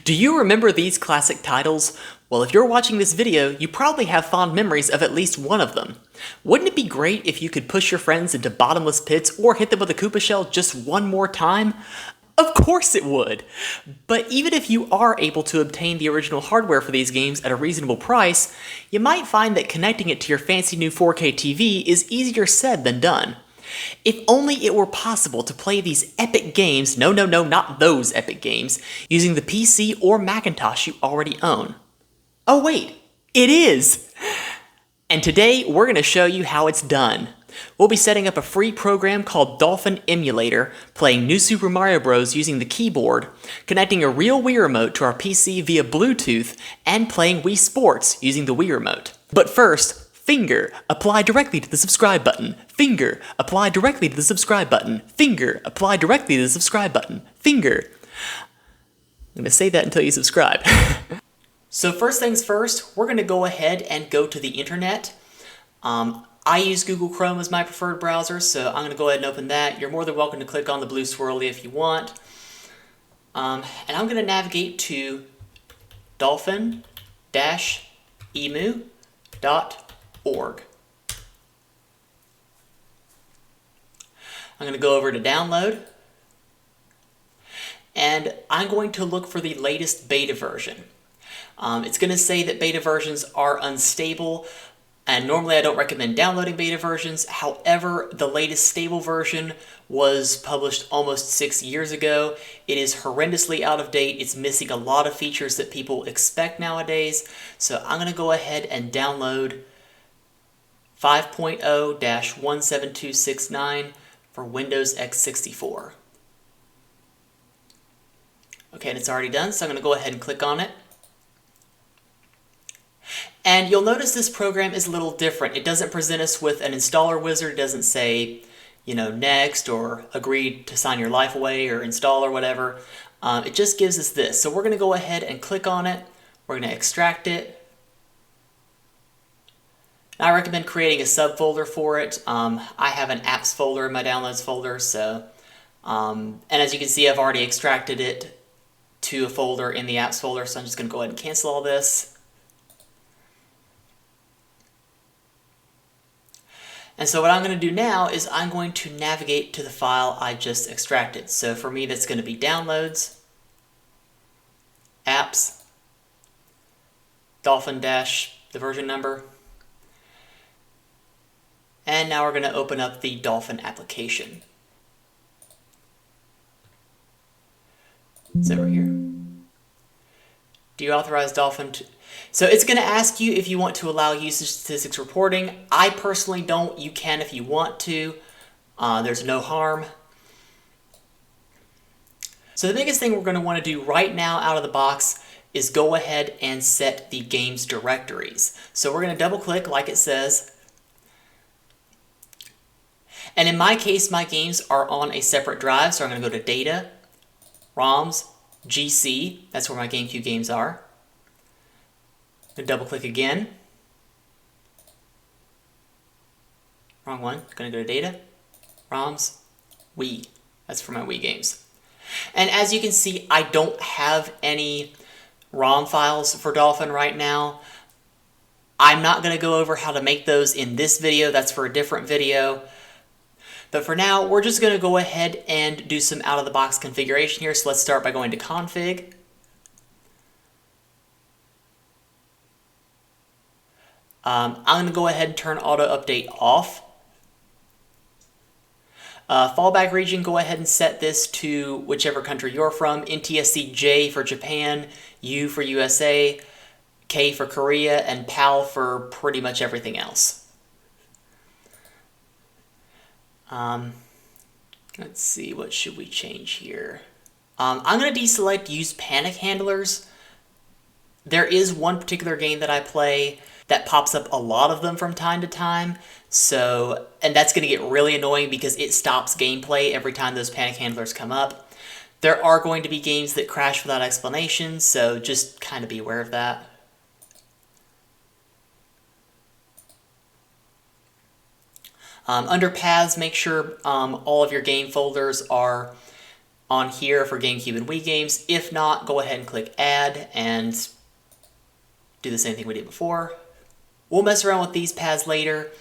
Do you remember these classic titles? Well, if you're watching this video, you probably have fond memories of at least one of them. Wouldn't it be great if you could push your friends into bottomless pits or hit them with a Koopa shell just one more time? Of course it would! But even if you are able to obtain the original hardware for these games at a reasonable price, you might find that connecting it to your fancy new 4K TV is easier said than done. If only it were possible to play these epic games, no, not those epic games, using the PC or Macintosh you already own. Oh wait, it is! And today we're going to show you how it's done. We'll be setting up a free program called Dolphin Emulator, playing New Super Mario Bros. Using the keyboard, connecting a real Wii Remote to our PC via Bluetooth, and playing Wii Sports using the Wii Remote. But first, finger, apply directly to the subscribe button. Finger, apply directly to the subscribe button. Finger, apply directly to the subscribe button. Finger. I'm going to say that until you subscribe. So first things first, we're going to go ahead and go to the internet. I use Google Chrome as my preferred browser, so I'm going to go ahead and open that. You're more than welcome to click on the blue swirly if you want. And I'm going to navigate to dolphin-emu.org. I'm going to go over to download, and I'm going to look for the latest beta version. It's going to say that beta versions are unstable, and normally I don't recommend downloading beta versions. However, the latest stable version was published almost 6 years ago. It is horrendously out of date. It's missing a lot of features that people expect nowadays. So I'm going to go ahead and download 5.0-17269 for Windows x64. Okay, and it's already done, so I'm going to go ahead and click on it. And you'll notice this program is a little different. It doesn't present us with an installer wizard. It doesn't say, next, or agree to sign your life away, or install, or whatever. It just gives us this. So we're going to go ahead and click on it. We're going to extract it. I recommend creating a subfolder for it. I have an apps folder in my downloads folder, so and as you can see, I've already extracted it to a folder in the apps folder, so I'm just going to go ahead and cancel all this. And so what I'm going to do now is I'm going to navigate to the file I just extracted. So for me, that's going to be downloads, apps, dolphin dash the version number. And now we're going to open up the Dolphin application. It's over here. Do you authorize Dolphin to... So it's going to ask you if you want to allow usage statistics reporting. I personally don't. You can if you want to. There's no harm. So the biggest thing we're going to want to do right now out of the box is go ahead and set the games directories. So we're going to double click like it says. And in my case, my games are on a separate drive. So I'm going to go to Data, ROMs, GC. That's where my GameCube games are. Double click again. Wrong one. Going to go to Data, ROMs, Wii. That's for my Wii games. And as you can see, I don't have any ROM files for Dolphin right now. I'm not going to go over how to make those in this video. That's for a different video. But for now, we're just going to go ahead and do some out-of-the-box configuration here. So let's start by going to Config. I'm going to go ahead and turn auto update off. Fallback region, go ahead and set this to whichever country you're from. NTSC J for Japan, U for USA, K for Korea, and PAL for pretty much everything else. Let's see, what should we change here? I'm going to deselect use panic handlers. There is one particular game that I play that pops up a lot of them from time to time. So, and that's going to get really annoying because it stops gameplay every time those panic handlers come up. There are going to be games that crash without explanation, so just kind of be aware of that. Under paths, make sure all of your game folders are on here for GameCube and Wii games. If not, go ahead and click Add and do the same thing we did before. We'll mess around with these pads later.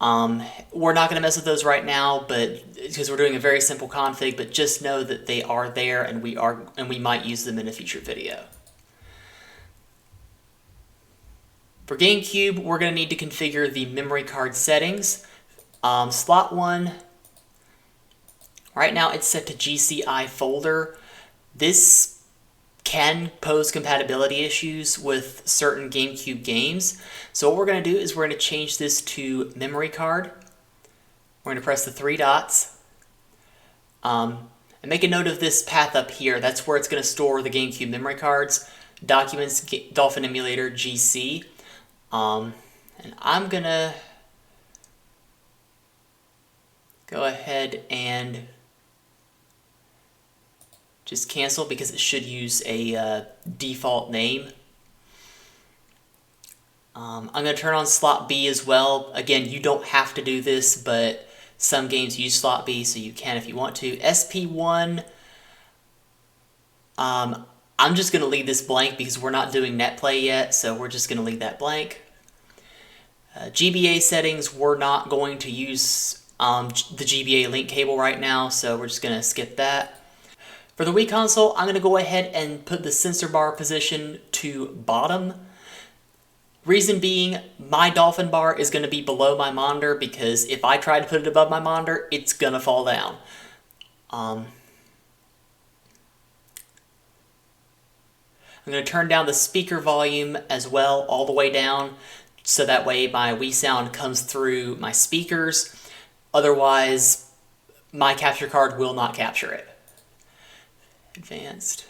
We're not going to mess with those right now, but because we're doing a very simple config, but just know that they are there and we might use them in a future video. For GameCube, we're going to need to configure the memory card settings. Slot 1, right now it's set to GCI folder. This can pose compatibility issues with certain GameCube games. So what we're going to do is we're going to change this to memory card. We're going to press the 3 dots. And make a note of this path up here. That's where it's going to store the GameCube memory cards. Documents, Dolphin Emulator, GC. And I'm going to go ahead and just cancel because it should use a default name. I'm going to turn on slot B as well. Again, you don't have to do this, but some games use slot B, so you can if you want to. SP1, I'm just going to leave this blank because we're not doing NetPlay yet, so we're just going to leave that blank. GBA settings, we're not going to use the GBA link cable right now, so we're just going to skip that. For the Wii console, I'm going to go ahead and put the sensor bar position to bottom. Reason being, my Dolphin bar is going to be below my monitor because if I try to put it above my monitor, it's going to fall down. I'm going to turn down the speaker volume as well, all the way down, so that way my Wii sound comes through my speakers. Otherwise, my capture card will not capture it. Advanced.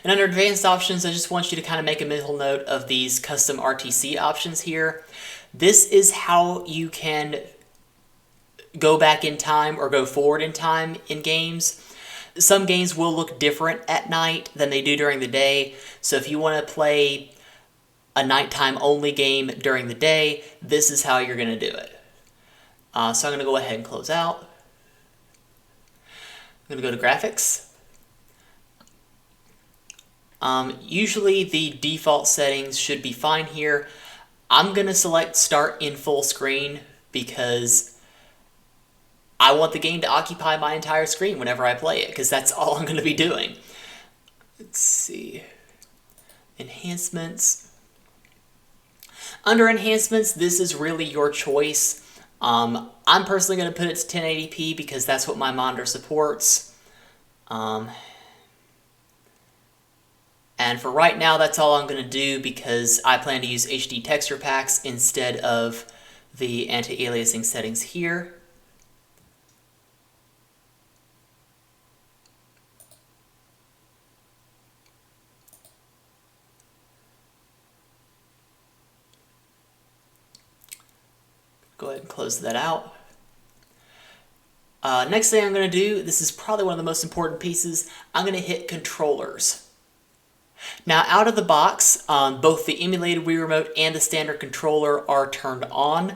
And under advanced options, I just want you to kind of make a mental note of these custom RTC options here. This is how you can go back in time or go forward in time in games. Some games will look different at night than they do during the day. So if you want to play a nighttime only game during the day, this is how you're going to do it. So I'm going to go ahead and close out. I'm going to go to graphics. Usually the default settings should be fine here. I'm going to select start in full screen because I want the game to occupy my entire screen whenever I play it, because that's all I'm going to be doing. Let's see. Enhancements. Under enhancements, this is really your choice. I'm personally going to put it to 1080p because that's what my monitor supports. And for right now, that's all I'm going to do because I plan to use HD texture packs instead of the anti-aliasing settings here. Go ahead and close that out. Next thing I'm going to do, this is probably one of the most important pieces, I'm going to hit controllers. Now out of the box, both the emulated Wii Remote and the standard controller are turned on.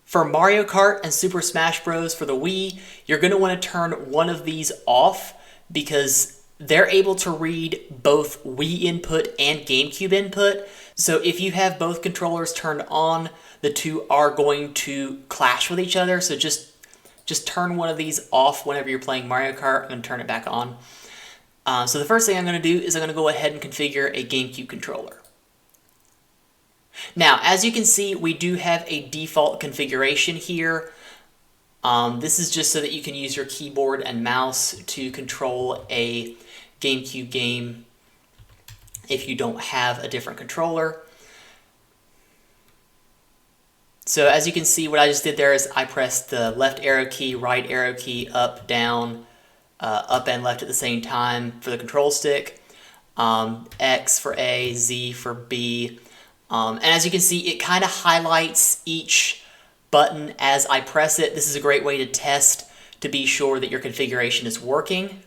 For Mario Kart and Super Smash Bros. For the Wii, you're going to want to turn one of these off because they're able to read both Wii input and GameCube input. So if you have both controllers turned on, the two are going to clash with each other. So just turn one of these off whenever you're playing Mario Kart. I'm going to turn it back on. So the first thing I'm going to do is I'm going to go ahead and configure a GameCube controller. Now, as you can see, we do have a default configuration here. This is just so that you can use your keyboard and mouse to control a GameCube game if you don't have a different controller. So as you can see, what I just did there is I pressed the left arrow key, right arrow key, up, down, up and left at the same time for the control stick. X for A, Z for B. And as you can see, it kind of highlights each button as I press it. This is a great way to test to be sure that your configuration is working.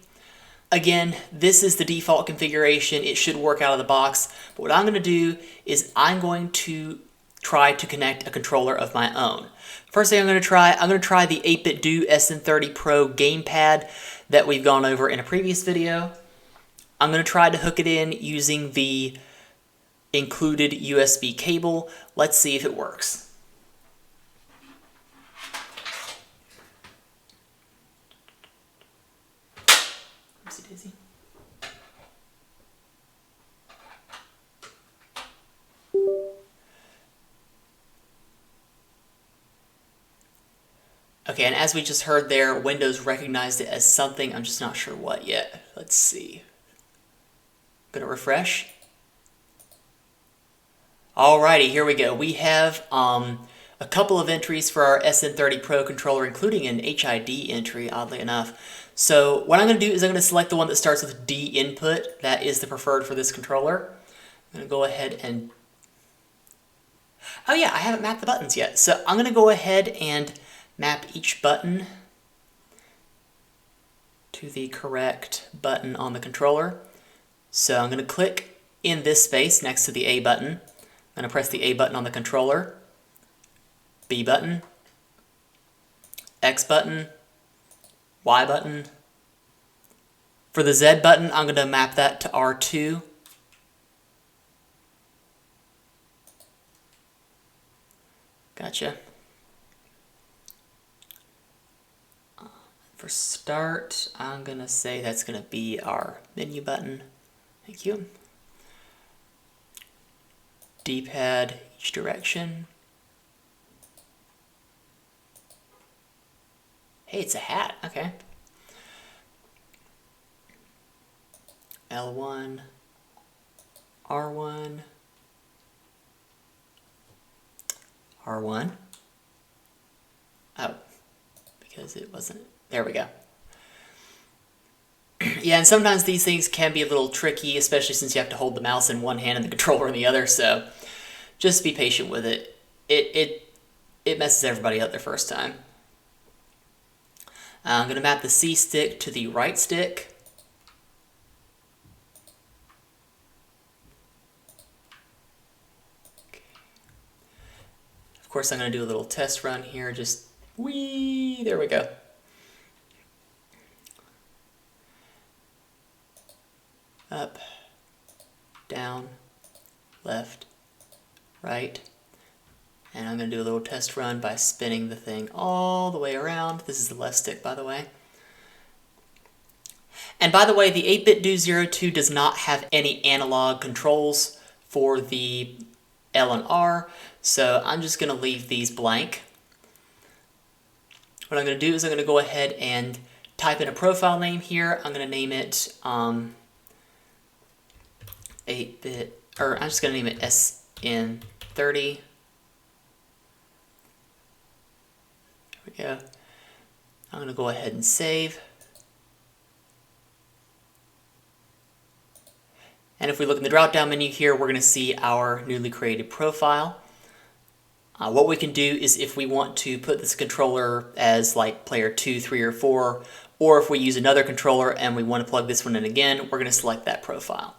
Again, this is the default configuration. It should work out of the box. But what I'm going to do is I'm going to try to connect a controller of my own. First thing I'm going to try the 8BitDo SN30 Pro gamepad that we've gone over in a previous video. I'm going to try to hook it in using the included USB cable. Let's see if it works. Oopsie daisy. Okay, and as we just heard there, Windows recognized it as something, I'm just not sure what yet. Let's see. Gonna refresh. Alrighty, here we go. We have a couple of entries for our SN30 Pro controller, including an HID entry, oddly enough. So what I'm going to do is I'm going to select the one that starts with D input. That is the preferred for this controller. I'm going to go ahead and... Oh yeah, I haven't mapped the buttons yet. So I'm going to go ahead and map each button to the correct button on the controller. So I'm going to click in this space next to the A button. I'm going to press the A button on the controller, B button, X button, Y button. For the Z button, I'm going to map that to R2. Gotcha. For start, I'm going to say that's going to be our menu button. Thank you. D-pad each direction. Hey, it's a hat. Okay. L1, R1, R1. Oh, because it wasn't. There we go. Yeah, and sometimes these things can be a little tricky, especially since you have to hold the mouse in one hand and the controller in the other, so just be patient with it. It messes everybody up their first time. I'm going to map the C stick to the right stick. Okay. Of course, I'm going to do a little test run here, just whee, there we go. Up, down, left, right, and I'm going to do a little test run by spinning the thing all the way around. This is the left stick, by the way. And by the way, the 8BitDo 02 does not have any analog controls for the L and R, so I'm just going to leave these blank. What I'm going to do is I'm going to go ahead and type in a profile name here. I'm going to name it 8-bit, or I'm just going to name it SN30. There we go. I'm going to go ahead and save. And if we look in the drop-down menu here, we're going to see our newly created profile. What we can do is if we want to put this controller as like player 2, 3, or 4, or if we use another controller and we want to plug this one in again, we're going to select that profile.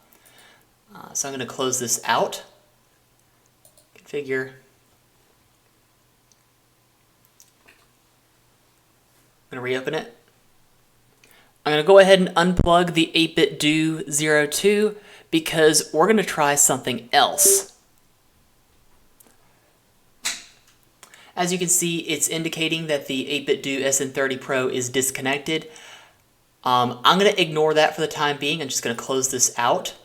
So I'm going to close this out, configure. I'm going to reopen it. I'm going to go ahead and unplug the 8BitDo 02 because we're going to try something else. As you can see, it's indicating that the 8BitDo SN30 Pro is disconnected. I'm going to ignore that for the time being. I'm just going to close this out.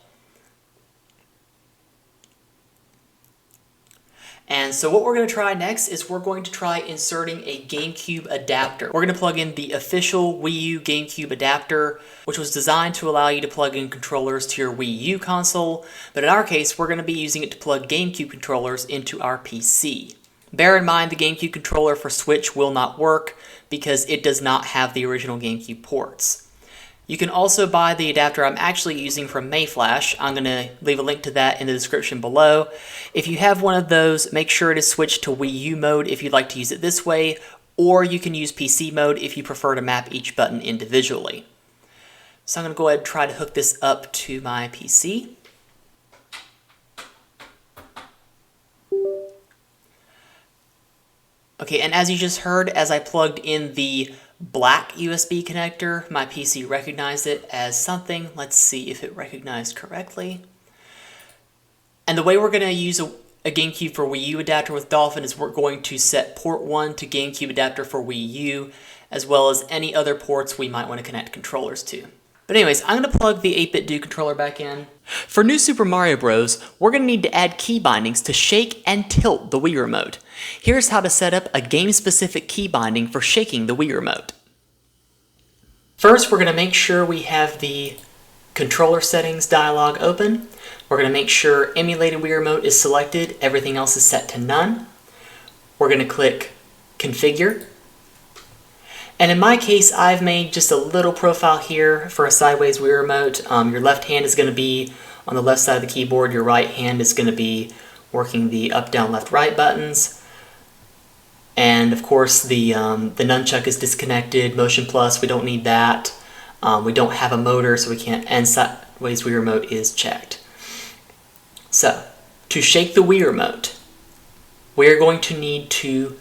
And so what we're going to try next is we're going to try inserting a GameCube adapter. We're going to plug in the official Wii U GameCube adapter, which was designed to allow you to plug in controllers to your Wii U console, but in our case, we're going to be using it to plug GameCube controllers into our PC. Bear in mind the GameCube controller for Switch will not work because it does not have the original GameCube ports. You can also buy the adapter I'm actually using from Mayflash. I'm going to leave a link to that in the description below. If you have one of those, make sure to switch to Wii U mode if you'd like to use it this way, or you can use PC mode if you prefer to map each button individually. So I'm going to go ahead and try to hook this up to my PC. Okay, and as you just heard, as I plugged in the black USB connector, my PC recognized it as something. Let's see if it recognized correctly. And the way we're going to use a GameCube for Wii U adapter with Dolphin is we're going to set port 1 to GameCube adapter for Wii U, as well as any other ports we might want to connect controllers to. But anyways, I'm going to plug the 8BitDo controller back in. For New Super Mario Bros., we're going to need to add key bindings to shake and tilt the Wii Remote. Here's how to set up a game-specific key binding for shaking the Wii Remote. First, we're going to make sure we have the controller settings dialog open. We're going to make sure emulated Wii Remote is selected, everything else is set to none. We're going to click Configure. And in my case, I've made just a little profile here for a sideways Wii Remote. Your left hand is going to be on the left side of the keyboard, your right hand is going to be working the up, down, left, right buttons. And of course the nunchuck is disconnected, Motion Plus, we don't need that. We don't have a motor, so we can't, and sideways Wii Remote is checked. So, to shake the Wii Remote, we're going to need to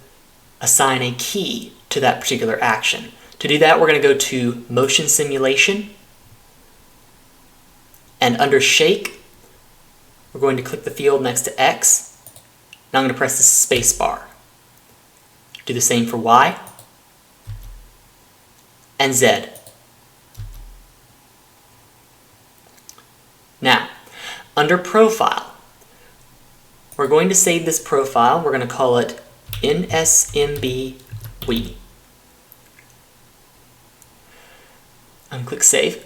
assign a key to that particular action. To do that, we're going to go to Motion Simulation, and under Shake, we're going to click the field next to X. Now I'm going to press the space bar. Do the same for Y and Z. Now, under Profile, we're going to save this profile. We're going to call it NSMB Wii. And click Save.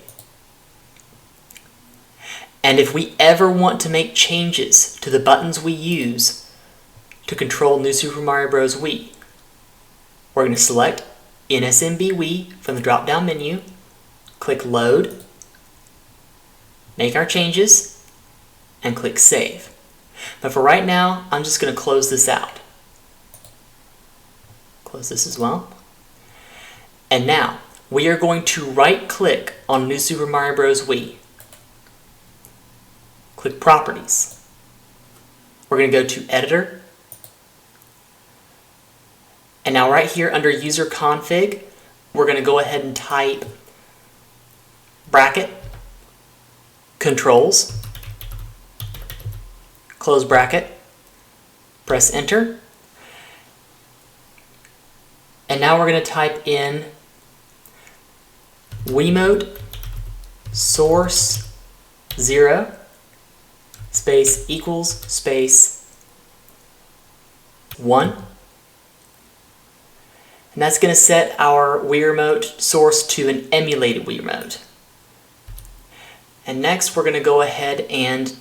And if we ever want to make changes to the buttons we use to control New Super Mario Bros. Wii, we're going to select NSMB Wii from the drop-down menu, click Load, make our changes, and click Save. But for right now, I'm just going to close this out. Close this as well. And now, we are going to right-click on New Super Mario Bros. Wii. Click Properties. We're going to go to Editor. And now right here under User Config, we're going to go ahead and type bracket, Controls, close bracket, press Enter. And now we're going to type in Wiimote source 0 space equals space 1. And that's going to set our Wii Remote source to an emulated Wii Remote. And next we're going to go ahead and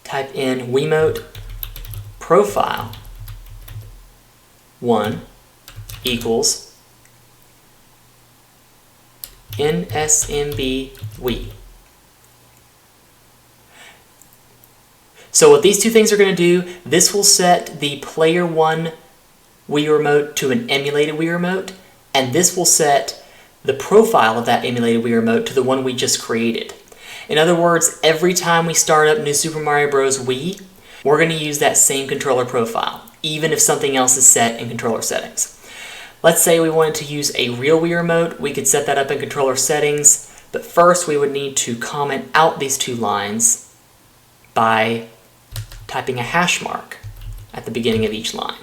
type in Wiimote profile 1 equals NSMB Wii. So what these two things are going to do, this will set the Player 1 Wii Remote to an emulated Wii Remote, and this will set the profile of that emulated Wii Remote to the one we just created. In other words, every time we start up New Super Mario Bros. Wii, we're going to use that same controller profile, even if something else is set in controller settings. Let's say we wanted to use a real Wii Remote, we could set that up in controller settings, but first we would need to comment out these two lines by typing a hash mark at the beginning of each line.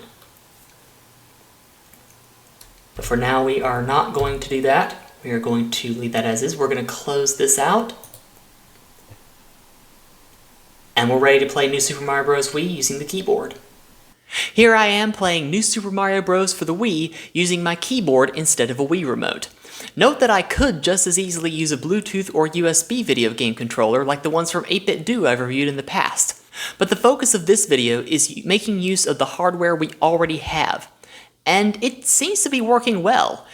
But for now we are not going to do that. We are going to leave that as is. We're going to close this out. And we're ready to play New Super Mario Bros. Wii using the keyboard. Here I am playing New Super Mario Bros. For the Wii using my keyboard instead of a Wii Remote. Note that I could just as easily use a Bluetooth or USB video game controller like the ones from 8BitDo I've reviewed in the past. But the focus of this video is making use of the hardware we already have. And it seems to be working well,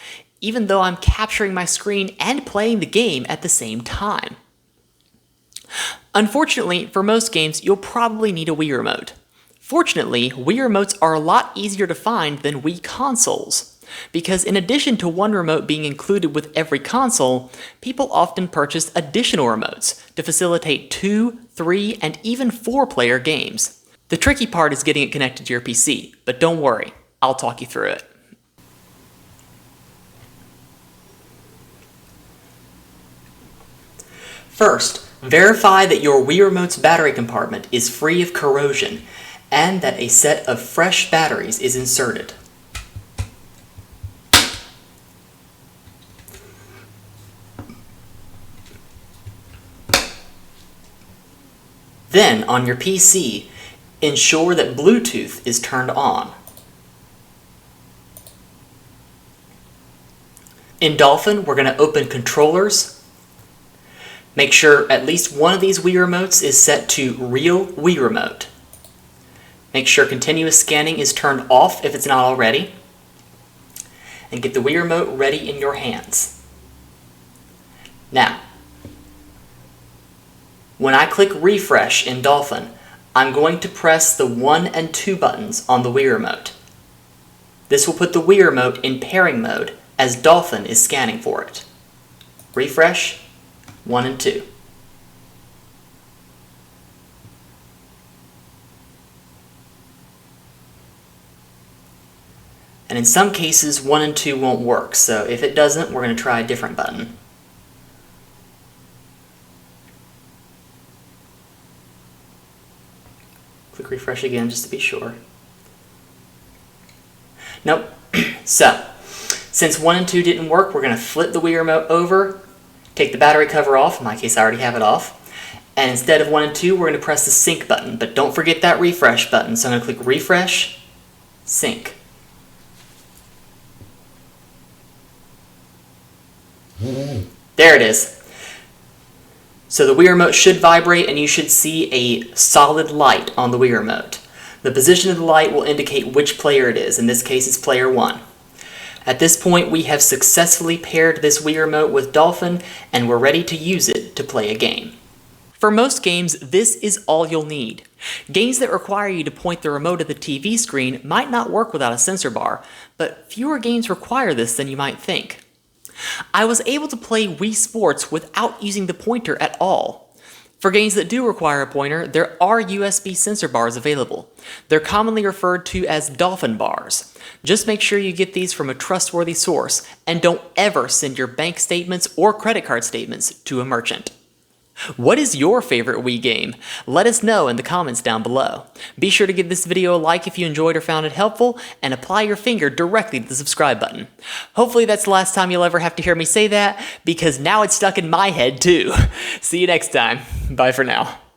even though I'm capturing my screen and playing the game at the same time. Unfortunately, for most games, you'll probably need a Wii Remote. Fortunately, Wii Remotes are a lot easier to find than Wii consoles, because in addition to one remote being included with every console, people often purchase additional remotes to facilitate 2, 3, and even 4-player games. The tricky part is getting it connected to your PC, but don't worry, I'll talk you through it. First, verify that your Wii Remote's battery compartment is free of corrosion and that a set of fresh batteries is inserted. Then, on your PC, ensure that Bluetooth is turned on. In Dolphin, we're going to open Controllers. Make sure at least one of these Wii Remotes is set to Real Wii Remote. Make sure continuous scanning is turned off if it's not already. And get the Wii Remote ready in your hands. Now, when I click Refresh in Dolphin, I'm going to press the 1 and 2 buttons on the Wii Remote. This will put the Wii Remote in pairing mode as Dolphin is scanning for it. Refresh, 1 and 2. And in some cases, 1 and 2 won't work, so if it doesn't, we're going to try a different button. Click refresh again just to be sure. Nope. So, since 1 and 2 didn't work, we're going to flip the Wii Remote over, take the battery cover off, in my case I already have it off, and instead of 1 and 2, we're going to press the sync button, but don't forget that refresh button, so I'm going to click refresh, sync. There it is. So the Wii Remote should vibrate and you should see a solid light on the Wii Remote. The position of the light will indicate which player it is. In this case, it's player 1. At this point, we have successfully paired this Wii Remote with Dolphin and we're ready to use it to play a game. For most games, this is all you'll need. Games that require you to point the remote at the TV screen might not work without a sensor bar, but fewer games require this than you might think. I was able to play Wii Sports without using the pointer at all. For games that do require a pointer, there are USB sensor bars available. They're commonly referred to as Dolphin bars. Just make sure you get these from a trustworthy source, and don't ever send your bank statements or credit card statements to a merchant. What is your favorite Wii game? Let us know in the comments down below. Be sure to give this video a like if you enjoyed or found it helpful, and apply your finger directly to the subscribe button. Hopefully that's the last time you'll ever have to hear me say that, because now it's stuck in my head too. See you next time. Bye for now.